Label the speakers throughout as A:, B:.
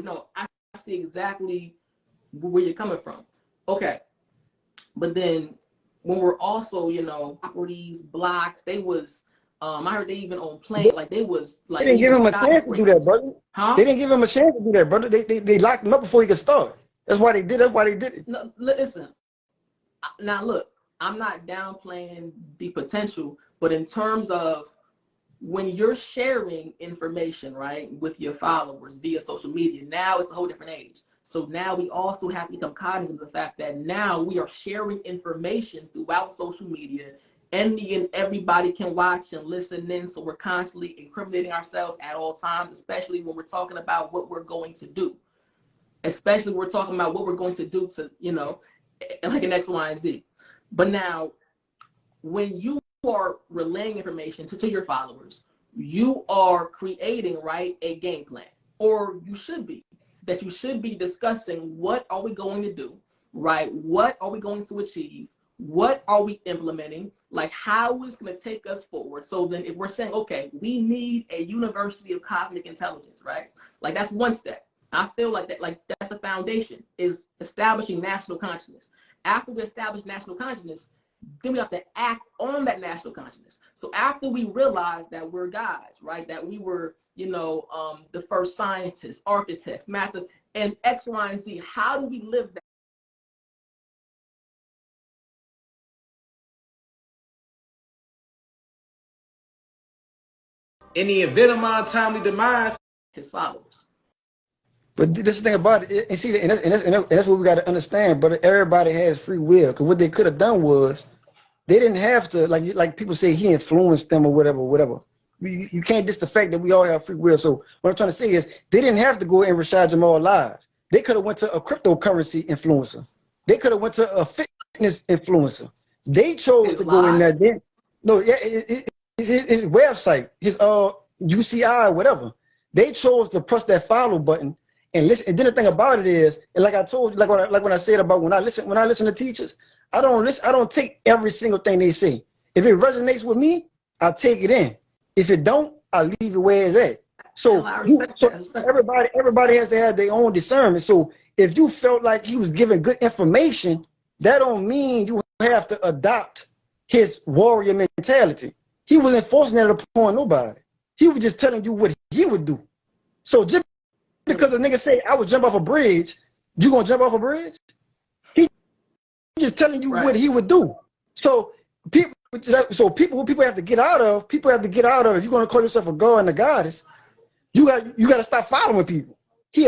A: no, I see exactly where you're coming from. Okay. But then when we're also, you know, properties, blocks, they was, I heard they even on plane, like they was like
B: They didn't give
A: even
B: him a chance to do that, brother.
A: Huh?
B: They didn't give him a chance to do that, brother. They locked him up before he could start. That's why they did. That's why they did it.
A: No, listen. Now look, I'm not downplaying the potential, but in terms of when you're sharing information, right, with your followers via social media, now it's a whole different age. So now we also have to become cognizant of the fact that now we are sharing information throughout social media. And everybody can watch and listen in. So we're constantly incriminating ourselves at all times, especially when we're talking about what we're going to do. Especially when we're talking about what we're going to do to, you know, like an X, Y, and Z. But now, when you are relaying information to your followers, you are creating, right, a game plan. Or you should be. That you should be discussing what are we going to do, right? What are we going to achieve? What are we implementing? Like, how is it going to take us forward? So then if we're saying, okay, we need a University of Cosmic Intelligence, right? Like, that's one step. I feel like that's the foundation, is establishing national consciousness. After we establish national consciousness, then we have to act on that national consciousness. So after we realize that we're gods, right? That we were, you know, the first scientists, architects, math, and X, Y, and Z, how do we live that?
C: In the event of my untimely demise,
A: His followers.
B: But this is the thing about it, and see, and that's what we got to understand. But everybody has free will, because what they could have done was they didn't have to, like people say, he influenced them or whatever. You can't diss the fact that we all have free will. So what I'm trying to say is they didn't have to go in Rashad Jamal lives. They could have went to a cryptocurrency influencer. They could have went to a fitness influencer. They chose to go in there. No, yeah, his website, his UCI, whatever. They chose to press that follow button and listen. And then the thing about it is, and like I told you, like when I said about when I listen to teachers, I don't take every single thing they say. If it resonates with me, I'll take it in. If it don't, I'll leave it where it's at. So, everybody has to have their own discernment. So if you felt like he was giving good information, that don't mean you have to adopt his warrior mentality. He wasn't forcing that upon nobody. He was just telling you what he would do. So just because a nigga say I would jump off a bridge, you gonna jump off a bridge? He just telling you what he would do. So people have to get out of. People have to get out of. If you're gonna call yourself a god and a goddess, you got to stop following people.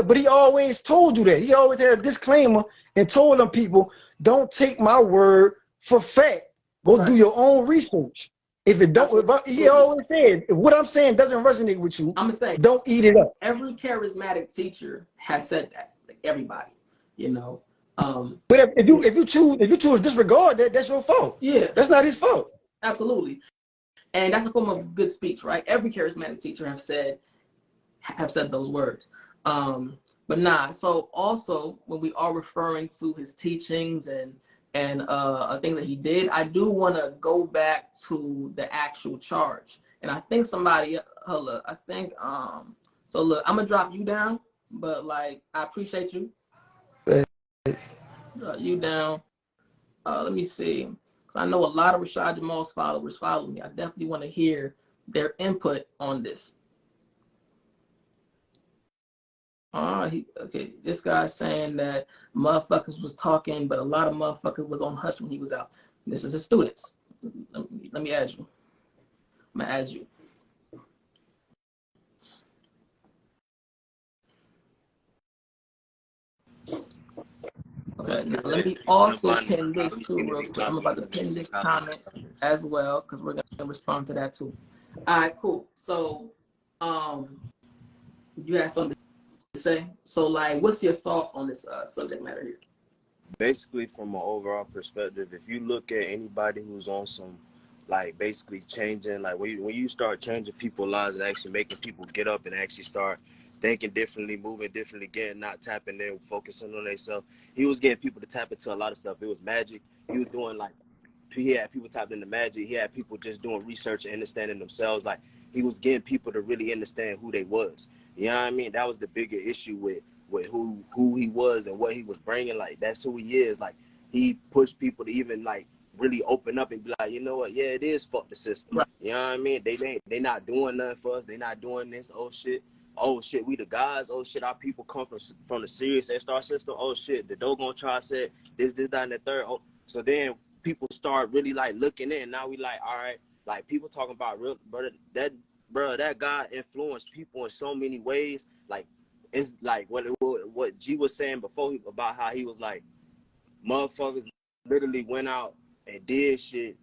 B: But he always told you that. He always had a disclaimer and told them people, don't take my word for fact. Go do your own research. If it don't, he always said, if what I'm saying doesn't resonate with you,
A: I'm gonna say,
B: don't eat it up.
A: Every charismatic teacher has said that. Like everybody, you know.
B: But if you choose to disregard that, that's your fault.
A: Yeah,
B: that's not his fault.
A: Absolutely, and that's a form of good speech, right? Every charismatic teacher have said those words. But nah. So also, when we are referring to his teachings and things that he did, I do want to go back to the actual charge. And I think somebody, look, I think, so look, I'm gonna drop you down, but like, I appreciate you. You down. Let me see, because I know a lot of Rashad Jamal's followers follow me. I definitely want to hear their input on this. Okay, this guy's saying that motherfuckers was talking, but a lot of motherfuckers was on hush when he was out. This is his students. Let me add you. I'm gonna add you. Okay, now let me also pin this too real quick. I'm about to pin this comment as well, because we're gonna respond to that too. All right, cool. So, you had something to say? So, like, what's your thoughts on this subject matter here?
D: Basically, from an overall perspective, if you look at anybody who's on some, like, basically changing, like, when you start changing people's lives and actually making people get up and actually start thinking differently, moving differently, not tapping in, focusing on themselves. He was getting people to tap into a lot of stuff. It was magic. He was doing, like, he had people tapping into magic. He had people just doing research and understanding themselves. Like, he was getting people to really understand who they was. You know what I mean? That was the bigger issue with with who he was and what he was bringing. Like, that's who he is. Like, he pushed people to even like really open up and be like, you know what? Yeah, it is fuck the system.
A: Right.
D: You know what I mean? They not doing nothing for us. They not doing this. Oh shit. Oh shit, we the guys. Oh shit, our people come from the serious star system. Oh shit, the Dogon tribe said this, that, and the third. Oh, so then people start really like looking in. Now we like, all right, like people talking about real, brother. That guy influenced people in so many ways. Like, it's like what G was saying before about how he was like, motherfuckers literally went out and did shit,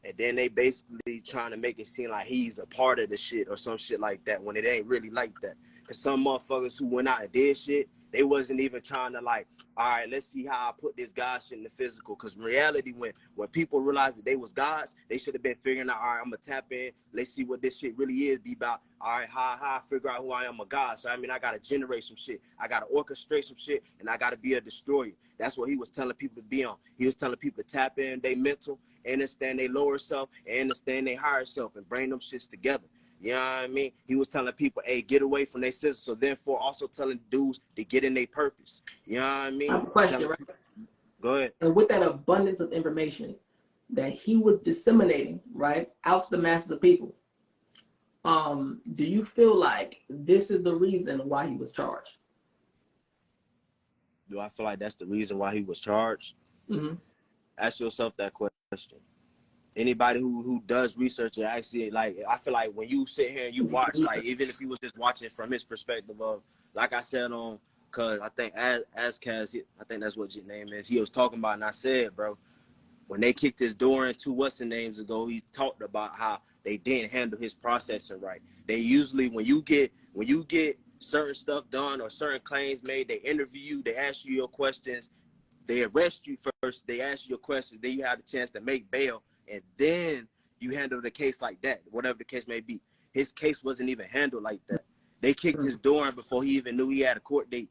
D: and then they basically trying to make it seem like he's a part of the shit or some shit like that when it ain't really like that. Cause some motherfuckers who went out and did shit, they wasn't even trying to like, all right, let's see how I put this God shit in the physical. Cause in reality, when people realized that they was gods, they should have been figuring out, all right, I'm gonna tap in, let's see what this shit really is be about. All right, how I figure out who I am, a god. So I mean, I gotta generate some shit, I gotta orchestrate some shit, and I gotta be a destroyer. That's what he was telling people to be on. He was telling people to tap in they mental, understand they lower self, and understand they higher self, and bring them shits together. You know what I mean? He was telling people, hey, get away from their senses. So therefore also telling dudes to get in their purpose. You know what I mean?
A: I have a question, right?
D: Go ahead.
A: And with that abundance of information that he was disseminating, right, out to the masses of people, do you feel like this is the reason why he was charged?
D: Do I feel like that's the reason why he was charged?
A: Mm-hmm.
D: Ask yourself that question. Anybody who does research and actually, like, I feel like when you sit here and you watch, like, even if you was just watching from his perspective of, like I said on, cause I think Azkaz, I think that's what your name is, he was talking about, and I said, bro, when they kicked his door in 2 names ago, he talked about how they didn't handle his processing right. They usually, when you get certain stuff done or certain claims made, they interview you, they ask you your questions, they arrest you first, they ask you your questions, then you have the chance to make bail, and then you handle the case like that, whatever the case may be. His case wasn't even handled like that. They kicked his door in before he even knew he had a court date.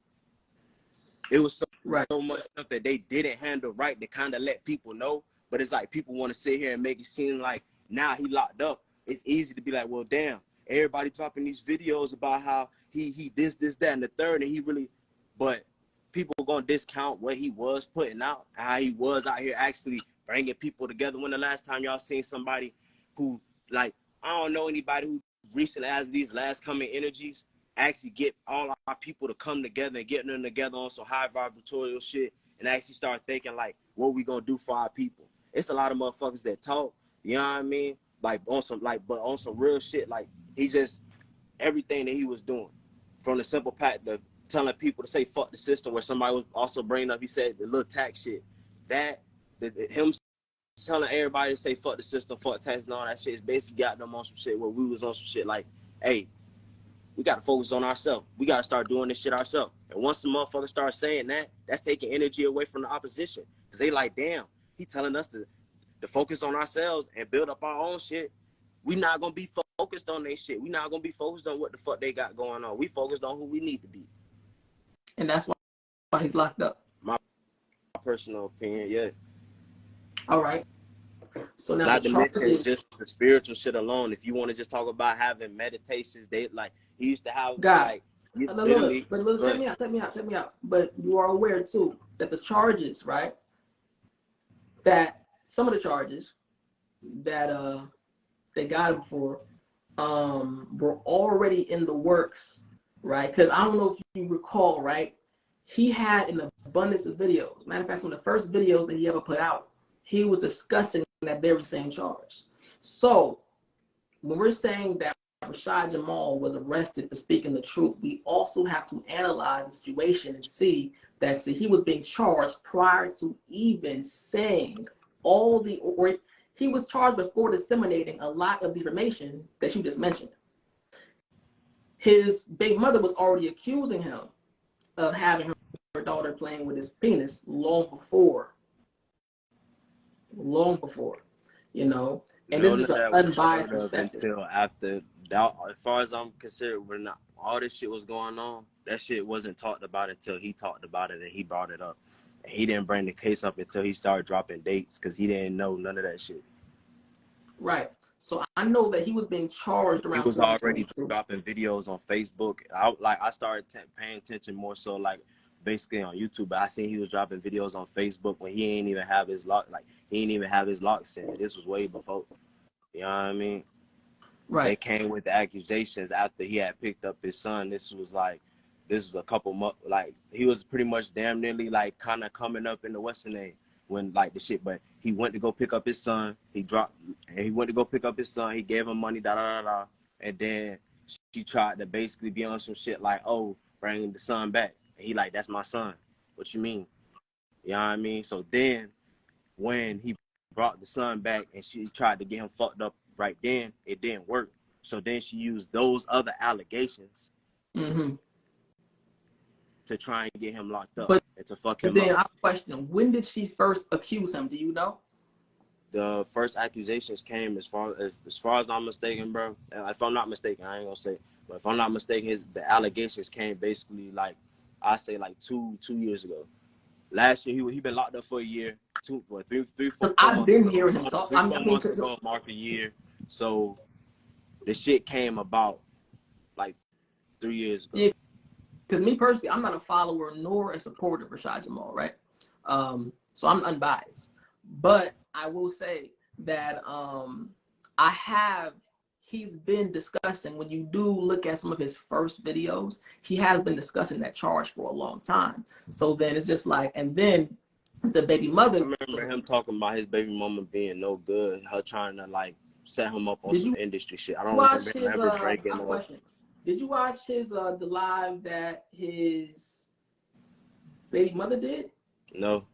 D: It was so much stuff that they didn't handle right to kind of let people know, but it's like people want to sit here and make it seem like now he locked up. It's easy to be like, well, damn, everybody dropping these videos about how he this, that, and the third, and he really, but people are going to discount what he was putting out, how he was out here actually bringing people together. When the last time y'all seen somebody who, like, I don't know anybody who recently has these last coming energies actually get all our people to come together and getting them together on some high vibratorial shit and actually start thinking like what we gonna do for our people. It's a lot of motherfuckers that talk, you know what I mean? Like on some but on some real shit, like he just everything that he was doing. From the simple fact of telling people to say fuck the system, where somebody was also bringing up, he said the little tax shit. Him telling everybody to say fuck the system, fuck tax and all that shit is basically got them on some shit where we was on some shit like, hey, we got to focus on ourselves. We got to start doing this shit ourselves. And once the motherfuckers start saying that, that's taking energy away from the opposition. Because they like, damn, he telling us to focus on ourselves and build up our own shit. We not going to be focused on their shit. We not going to be focused on what the fuck they got going on. We focused on who we need to be.
A: And that's why he's locked up.
D: My personal opinion, yeah.
A: All right. So now
D: not to mention just the spiritual shit alone. If you want to just talk about having meditations, they like he used to have
A: God.
D: like
A: Look, check me out. But you are aware too that the charges, right? That some of the charges that they got him for were already in the works, right? Because I don't know if you recall, right? He had an abundance of videos. Matter of fact, some of the first videos that he ever put out, he was discussing that very same charge. So when we're saying that Rashad Jamal was arrested for speaking the truth, we also have to analyze the situation and see that he was being charged prior to even saying or he was charged before disseminating a lot of the information that you just mentioned. His big mother was already accusing him of having her daughter playing with his penis long before, you know. And this is an unbiased perspective.
D: Until after that, as far as I'm concerned, when all this shit was going on, that shit wasn't talked about until he talked about it and he brought it up. And he didn't bring the case up until he started dropping dates because he didn't know none of that shit.
A: Right. So I know that he was being charged
D: He
A: around
D: was already
A: 2022.
D: dropping videos on Facebook. I started paying attention more so like basically on YouTube. But I seen he was dropping videos on Facebook when he ain't even have his lock. Like he ain't even have his lock set. This was way before. You know what I mean?
A: Right.
D: They came with the accusations after he had picked up his son. This was a couple months. Like he was pretty much damn nearly like kind of coming up in the Western age when like the shit. But he went to go pick up his son. He went to go pick up his son. He gave him money. Da da da da. And then she tried to basically be on some shit like, oh, bring the son back. And he like, that's my son. What you mean? You know what I mean? So then when he brought the son back and she tried to get him fucked up right then, it didn't work. So then she used those other allegations
A: Mm-hmm.
D: to try and get him locked up
A: But
D: and to fuck him
A: then
D: up.
A: I question, when did she first accuse him? Do you know?
D: The first accusations came as far as I'm mistaken, bro. If I'm not mistaken, I ain't gonna say, but if I'm not mistaken, the allegations came basically like I say like two years ago. Last year he been locked up for a year. 4
A: I've
D: months
A: been
D: ago.
A: hearing him talk.
D: 4 months ago, mark a year. So the shit came about like 3 years ago.
A: Yeah, because me personally, I'm not a follower nor a supporter of Rashad Jamal, right? So I'm unbiased. But I will say that he's been discussing, when you do look at some of his first videos, he has been discussing that charge for a long time. So then it's just like, and then the baby mother.
D: I remember him talking about his baby mama being no good, her trying to like set him up on some industry shit. I don't remember him ever breaking up.
A: Did you watch his the live that his baby mother did?
D: No.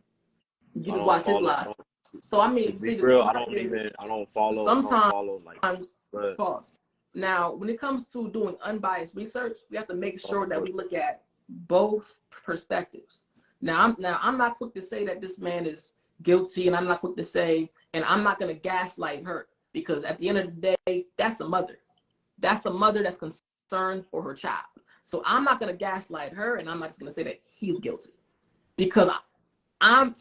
A: You just watch his live. So I mean,
D: to be real, I don't follow.
A: Sometimes,
D: like,
A: pause. Now, when it comes to doing unbiased research, we have to make sure that we look at both perspectives. Now I'm not quick to say that this man is guilty, and I'm not quick to say, and I'm not going to gaslight her, because at the end of the day, that's a mother. That's a mother that's concerned for her child. So I'm not going to gaslight her, and I'm not just going to say that he's guilty, because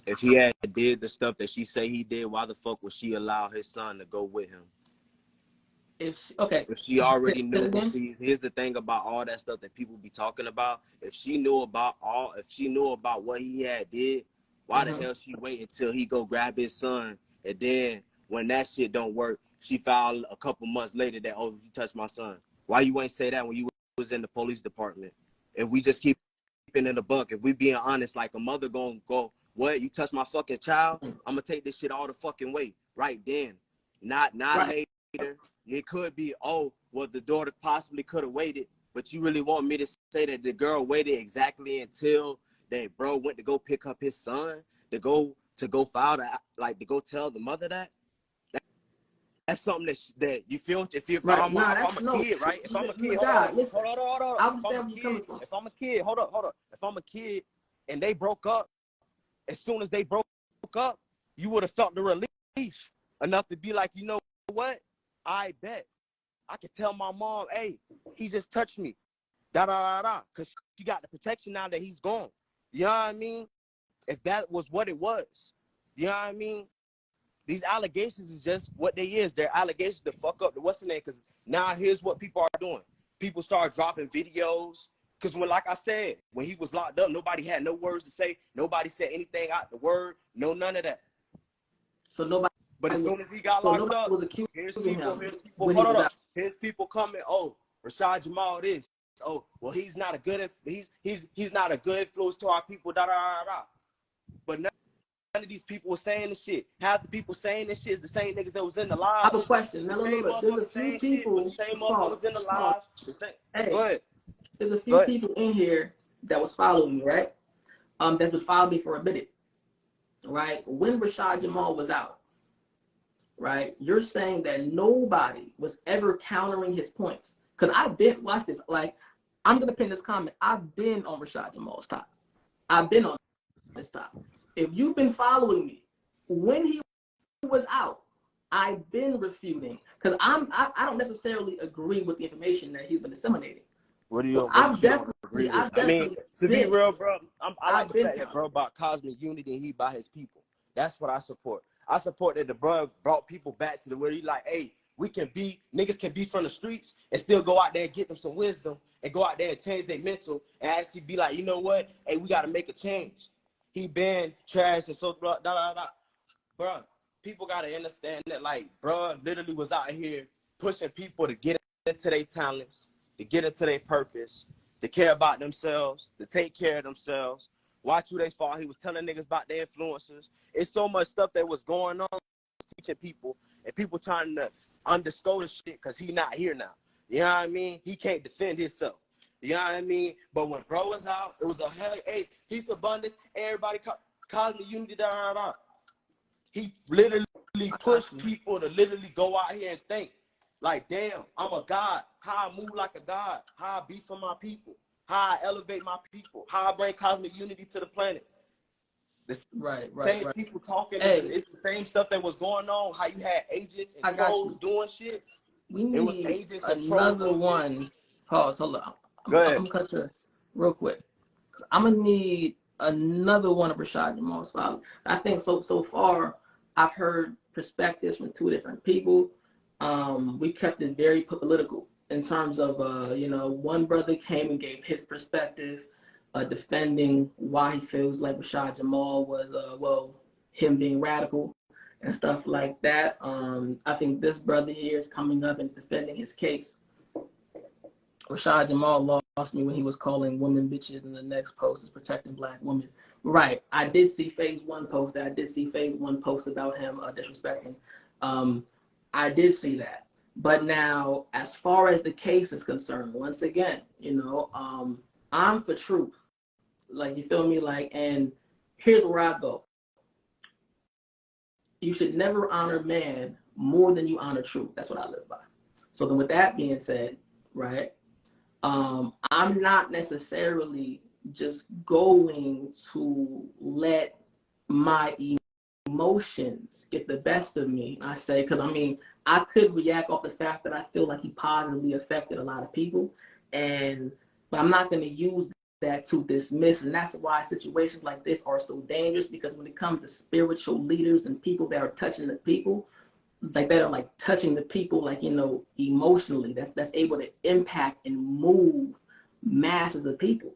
D: if he had did the stuff that she say he did, why the fuck would she allow his son to go with him? If she already knew, see, here's the thing about all that stuff that people be talking about. If she knew about what he had did, why the hell she wait until he go grab his son, and then when that shit don't work, she filed a couple months later that, oh, you touched my son. Why you ain't say that when you was in the police department? If we just keep it in the buck, if we being honest, like a mother gonna go, what, you touch my fucking child? I'm gonna take this shit all the fucking way right then, not right later. It could be, oh, well, the daughter possibly could have waited, but you really want me to say that the girl waited exactly until that bro went to go pick up his son to go file that, like, to go tell the mother that? That's something that you feel. If I'm a kid, right? If I'm a kid, hold on. If I'm a kid, hold up. If I'm a kid and they broke up, as soon as they broke up, you would have felt the relief enough to be like, you know what? I bet I could tell my mom, hey, he just touched me, because she got the protection now that he's gone. You know what I mean? If that was what it was, you know what I mean? These allegations is just what they is. They're allegations to fuck up the what's the name. Because now here's what people are doing. People start dropping videos. Because like I said, when he was locked up, nobody had no words to say. Nobody said anything out the word. No, none of that.
A: So nobody.
D: But as soon as he got locked up, here's people coming. Oh, Rashad Jamal this. Oh, well, he's not a good influence to our people. But none of these people were saying this shit. Half the people saying this shit is the same niggas that was in the live.
A: I have a question. There's a few people.
D: The same motherfuckers in the live.
A: Hey,
D: go ahead.
A: There's a few people in here that was following me, right? That's been following me for a minute, right? When Rashad Jamal was out, right? You're saying that nobody was ever countering his points. Because I've been, watch this, like, I'm going to pin this comment. I've been on Rashad Jamal's top. I've been on this top. If you've been following me, when he was out, I've been refuting. Because I don't necessarily agree with the information that he's been disseminating.
D: What do you agree with? I mean, to be real, bro, I like the fact that bro brought cosmic unity and he by his people. That's what I support. I support that the bro brought people back to the where he like, hey, niggas can be from the streets and still go out there and get them some wisdom and go out there and change their mental and actually be like, you know what? Hey, we got to make a change. He been trash and so blah, blah, blah, blah. Bruh, people got to understand that, like, bruh literally was out here pushing people to get into their talents, to get into their purpose, to care about themselves, to take care of themselves. Watch who they fought. He was telling niggas about their influencers. It's so much stuff that was going on, teaching people, and people trying to underscore the shit because he not here now. You know what I mean? He can't defend himself. You know what I mean? But when bro was out, it was a hell, hey, peace, abundance, everybody cosmic unity, da, da, da. He literally pushed people to literally go out here and think, like, damn, I'm a god. How I move like a god. How I be for my people. How I elevate my people. How I bring cosmic unity to the planet. The
A: Right.
D: same people talking.
A: Hey,
D: it's the same stuff that was going on. How you had agents and
A: I got
D: trolls
A: you.
D: doing shit.
A: We
D: It was
A: need
D: agents and trolls
A: another
D: doing shit.
A: one. Pause. Hold on.
D: Go
A: I'm
D: ahead.
A: gonna cut you real quick. I'm gonna need another one of Rashad Jamal's files. I think so far I've heard perspectives from two different people. We kept it very political in terms of one brother came and gave his perspective, defending why he feels like Rashad Jamal was him being radical and stuff like that. I think this brother here is coming up and defending his case. Rashad Jamal lost me when he was calling women bitches, and the next post is protecting black women. Right. I did see phase one post about him disrespecting. I did see that. But now, as far as the case is concerned, once again, I'm for truth. Like, you feel me? Like, and here's where I go. You should never honor man more than you honor truth. That's what I live by. So then with that being said, right, I'm not necessarily just going to let my emotions get the best of me. I say, because I could react off the fact that I feel like he positively affected a lot of people, but I'm not going to use that to dismiss, and that's why situations like this are so dangerous, because when it comes to spiritual leaders and people that are touching the people, like that are like touching the people, like, emotionally, that's able to impact and move masses of people.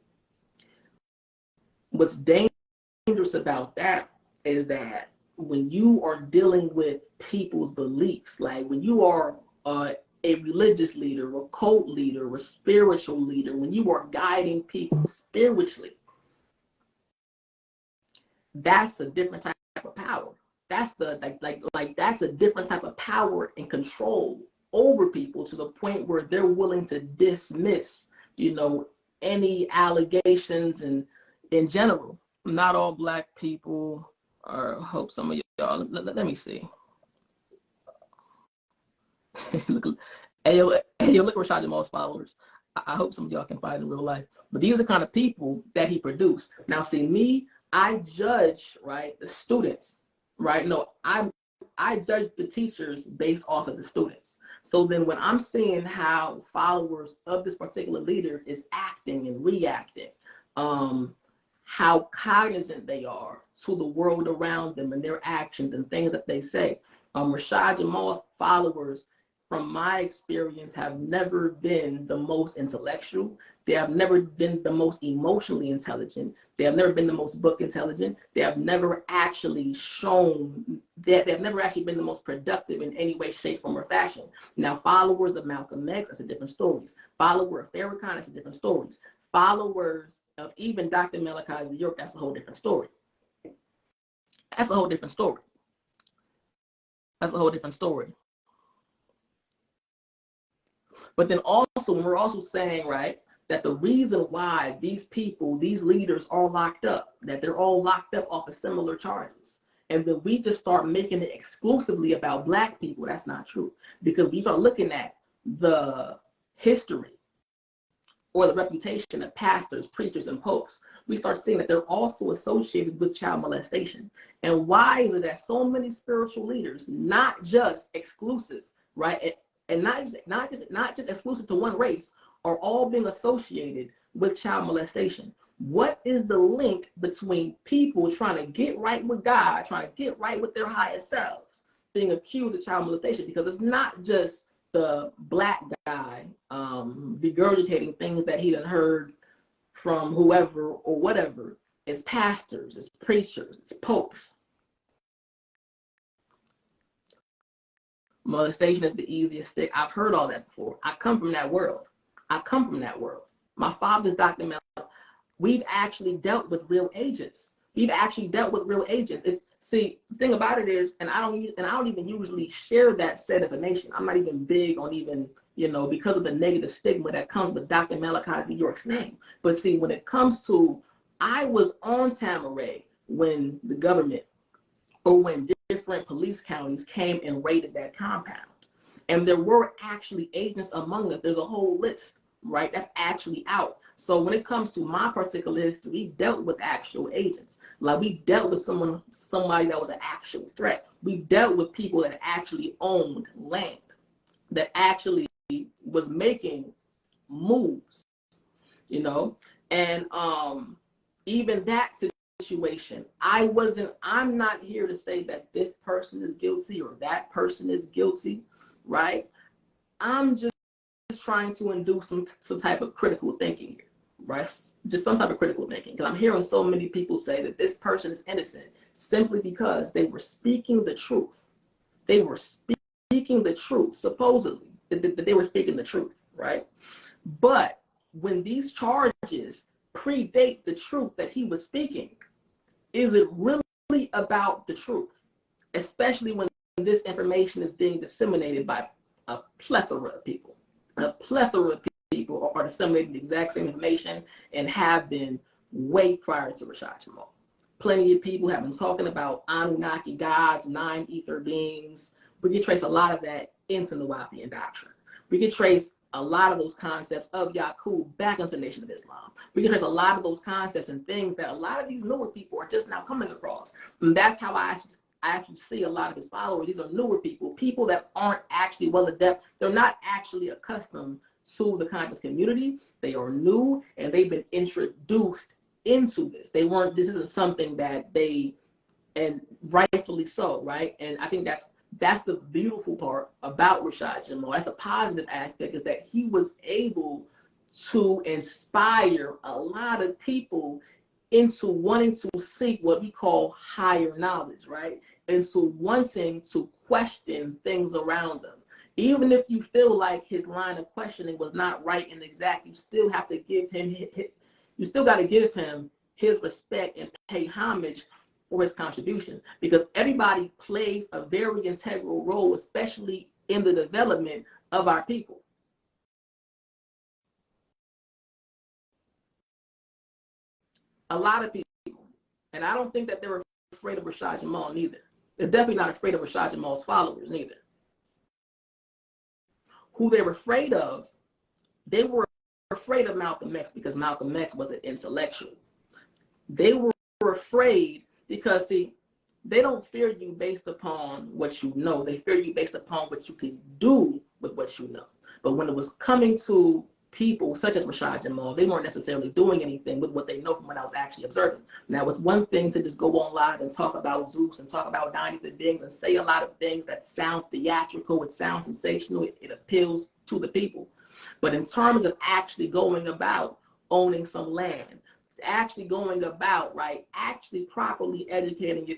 A: What's dangerous about that is that when you are dealing with people's beliefs, like when you are a religious leader, a cult leader, a spiritual leader, when you are guiding people spiritually, that's a different type of power. That's that's a different type of power and control over people, to the point where they're willing to dismiss, any allegations, and in general, not all black people are. I hope some of y'all. Let me see. look at Rashad Jamal's followers. I hope some of y'all can find in real life. But these are the kind of people that he produced. Now, see, me, I judge, right, the students, right? No, I judge the teachers based off of the students. So then when I'm seeing how followers of this particular leader is acting and reacting, how cognizant they are to the world around them and their actions and things that they say. Rashad Jamal's followers, from my experience, have never been the most intellectual. They have never been the most emotionally intelligent. They have never been the most book intelligent. They have never actually shown that they've never actually been the most productive in any way, shape, form, or fashion. Now, followers of Malcolm X, that's a different story. Follower of Farrakhan, that's a different story. Followers of even Dr. Malachi Z. York, that's a whole different story. That's a whole different story. That's a whole different story. But then also, we're also saying, right, that the reason why these people, these leaders are locked up, that they're all locked up off of similar charges, and then we just start making it exclusively about black people, that's not true. Because we start looking at the history or the reputation of pastors, preachers, and popes, we start seeing that they're also associated with child molestation. And why is it that so many spiritual leaders, not just exclusive, right, and not just exclusive to one race, are all being associated with child molestation? What is the link between people trying to get right with God, trying to get right with their higher selves, being accused of child molestation, because it's not just the black guy regurgitating things that he done heard from whoever or whatever. It's pastors, it's preachers, it's popes. Molestation is the easiest stick. I've heard all that before. I come from that world. My father's Dr. Mel. We've actually dealt with real agents. See, the thing about it is, and I don't even usually share that set information. I'm not even big on even, because of the negative stigma that comes with Dr. Malachi York's name. But see, when it comes to, I was on Tamaray when the government, or when different police counties came and raided that compound. And there were actually agents among us. There's a whole list, right? That's actually out. So when it comes to my particular history, we dealt with actual agents. Like, we dealt with somebody that was an actual threat. We dealt with people that actually owned land, that actually was making moves, and even that situation, I'm not here to say that this person is guilty or that person is guilty, right? I'm just trying to induce some type of critical thinking here, right? Just some type of critical thinking, because I'm hearing so many people say that this person is innocent simply because they were speaking the truth. They were speaking the truth, supposedly, that they were speaking the truth, right? But when these charges predate the truth that he was speaking, is it really about the truth? Especially when this information is being disseminated by a plethora of people. A plethora of people are disseminating the exact same information and have been way prior to Rashad Jamal. Plenty of people have been talking about Anunnaki gods, 9 ether beings. We can trace a lot of that into the Nuwapian doctrine. We can trace a lot of those concepts of Yaqub back into the Nation of Islam. We can trace a lot of those concepts and things that a lot of these newer people are just now coming across. And that's how I actually see a lot of his followers. These are newer people that aren't actually well adept. They're not actually accustomed to the conscious community. They are new and they've been introduced into this. This isn't something that they, and rightfully so, right? And I think that's the beautiful part about Rashad Jamal. That's the positive aspect, is that he was able to inspire a lot of people into wanting to seek what we call higher knowledge, right? Into wanting to question things around them. Even if you feel like his line of questioning was not right and exact, you still have to give him, you still got to give him his respect and pay homage for his contribution, because everybody plays a very integral role, especially in the development of our people. A lot of people, and I don't think that they're afraid of Rashad Jamal neither. They're definitely not afraid of Rashad Jamal's followers neither. Who they were afraid of, they were afraid of Malcolm X because Malcolm X was an intellectual. They were afraid because, see, they don't fear you based upon what you know. They fear you based upon what you can do with what you know. But when it was coming to people such as Rashad Jamal, they weren't necessarily doing anything with what they know from what I was actually observing. Now, it's one thing to just go on live and talk about Zeus and talk about 9 ether beings and say a lot of things that sound theatrical, it sounds sensational, it appeals to the people. But in terms of actually going about owning some land, actually going about, right, actually properly educating your